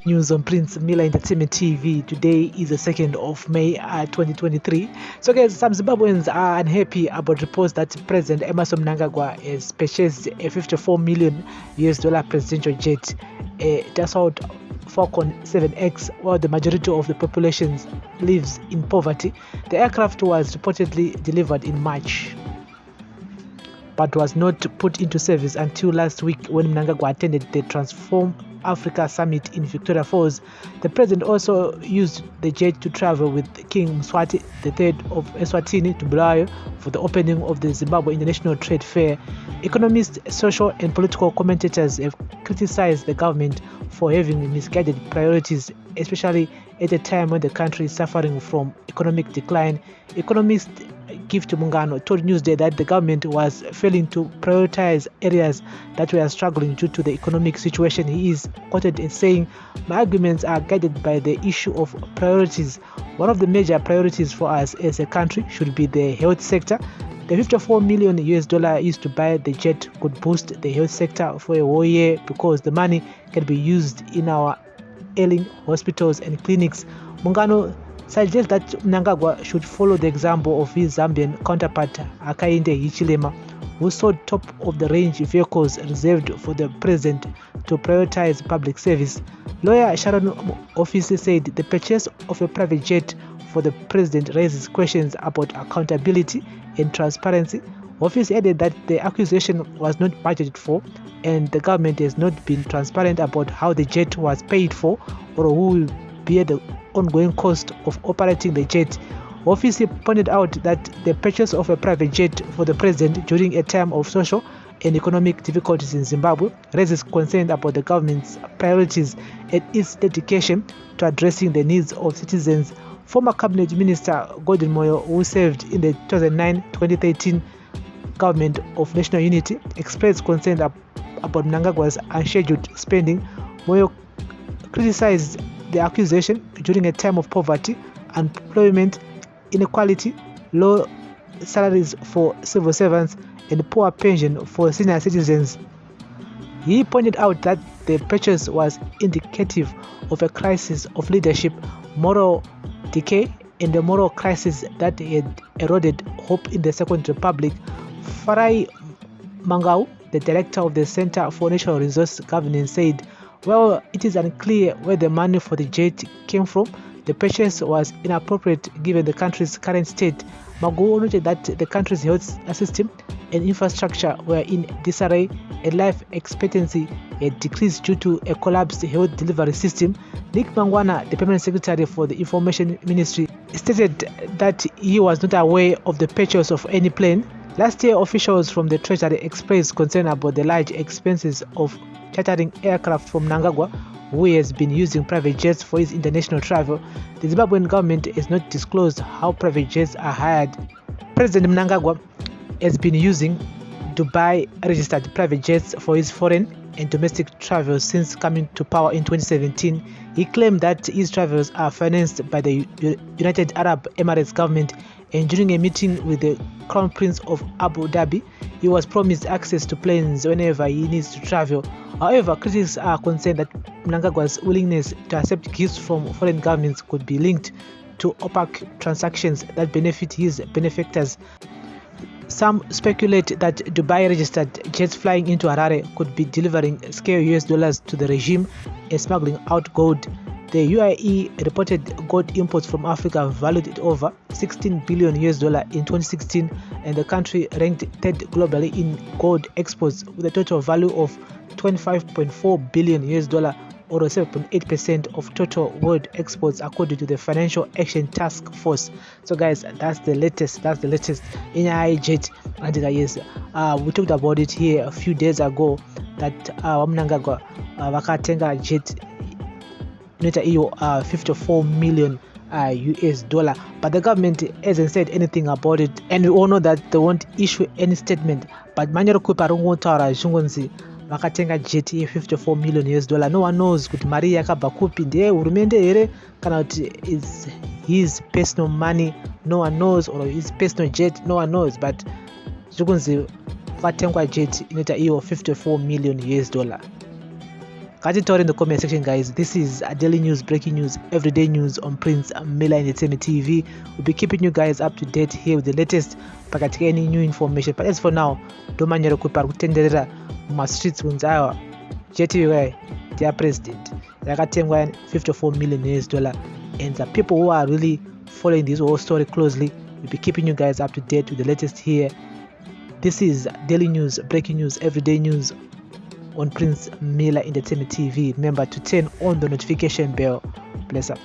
news on Prince Miller Entertainment TV. Today is the 2nd of May 2023. So guys, some Zimbabweans are unhappy about reports that President Emmerson Mnangagwa has purchased a $54 million presidential jet, a Dassault Falcon 7X, while the majority of the population lives in poverty. The aircraft was reportedly delivered in March, but was not put into service until last week when Mnangagwa attended the Transform Africa Summit in Victoria Falls. The president also used the jet to travel with King Mswati III of Eswatini to Bulawayo for the opening of the Zimbabwe International Trade Fair. Economists, social and political commentators have criticized the government for having misguided priorities, especially at a time when the country is suffering from economic decline. Economist Gift Mungano told Newsday that the government was failing to prioritize areas that were struggling due to the economic situation. He is quoted as saying, "My arguments are guided by the issue of priorities. One of the major priorities for us as a country should be the health sector. The $54 million used to buy the jet could boost the health sector for a whole year because the money can be used in our ailing hospitals and clinics." Mungano suggests that Mnangagwa should follow the example of his Zambian counterpart Hakainde Hichilema, who sold top-of-the-range vehicles reserved for the president to prioritize public service. Lawyer Sharon Office said the purchase of a private jet for the president raises questions about accountability and transparency. Office added that the acquisition was not budgeted for, and the government has not been transparent about how the jet was paid for or who will bear the ongoing cost of operating the jet. Office pointed out that the purchase of a private jet for the president during a time of social and economic difficulties in Zimbabwe raises concern about the government's priorities and its dedication to addressing the needs of citizens. Former Cabinet Minister Gordon Moyo, who served in the 2009-2013 Government of National Unity, expressed concern about Mnangagwa's unscheduled spending. Moyo criticized the accusation during a time of poverty, unemployment, inequality, low salaries for civil servants, and poor pension for senior citizens. He pointed out that the purchase was indicative of a crisis of leadership, moral decay, and a moral crisis that had eroded hope in the Second Republic. Farai Mangau, the director of the Center for Natural Resource Governance, said, "Well, it is unclear where the money for the jet came from. The purchase was inappropriate given the country's current state." Magu noted that the country's health system and infrastructure were in disarray, and life expectancy had decreased due to a collapsed health delivery system. Nick Mangwana, the permanent secretary for the Information Ministry, stated that he was not aware of the purchase of any plane. Last year, officials from the Treasury expressed concern about the large expenses of chartering aircraft from Mnangagwa, who has been using private jets for his international travel. The Zimbabwean government has not disclosed how private jets are hired. President Mnangagwa has been using Dubai-registered private jets for his foreign and domestic travels since coming to power in 2017. He claimed that his travels are financed by the United Arab Emirates government, and during a meeting with the Crown Prince of Abu Dhabi, he was promised access to planes whenever he needs to travel. However, critics are concerned that Mnangagwa's willingness to accept gifts from foreign governments could be linked to opaque transactions that benefit his benefactors. Some speculate that Dubai-registered jets flying into Harare could be delivering scare US dollars to the regime and smuggling out gold. The UAE reported gold imports from Africa valued at over $16 billion in 2016, and the country ranked third globally in gold exports with a total value of $25.4 billion or 7.8% of total world exports, according to the Financial Action Task Force. So guys, that's the latest in jet. And we talked about it here a few days ago that Mnangagwa vakatenga jet neta iyo $54 million but the government hasn't said anything about it, and we all know that they won't issue any statement. But manyaro kuparongo tara jungonzi vakatenga jet ye $54 million. No one knows kuti mari yakabva kupi, ndiye hurumende here kana kuti is his personal money. No one knows, or his personal jet. No one knows, but jungonzi vakatengwa jet inoita iyo $54 million. in the comment section, guys. This is a daily news, breaking news, everyday news on Prince Mila Entertainment TV. We'll be keeping you guys up to date here with the latest pakati any new information. But as for now, don't mind your kutenderera ma streets unzawa JTY their president yakatengwa $54 million, and the people who are really following this whole story closely, we'll be keeping you guys up to date with the latest here. This is daily news, breaking news, everyday news on Prince Mila Entertainment TV. Remember to turn on the notification bell. Bless up.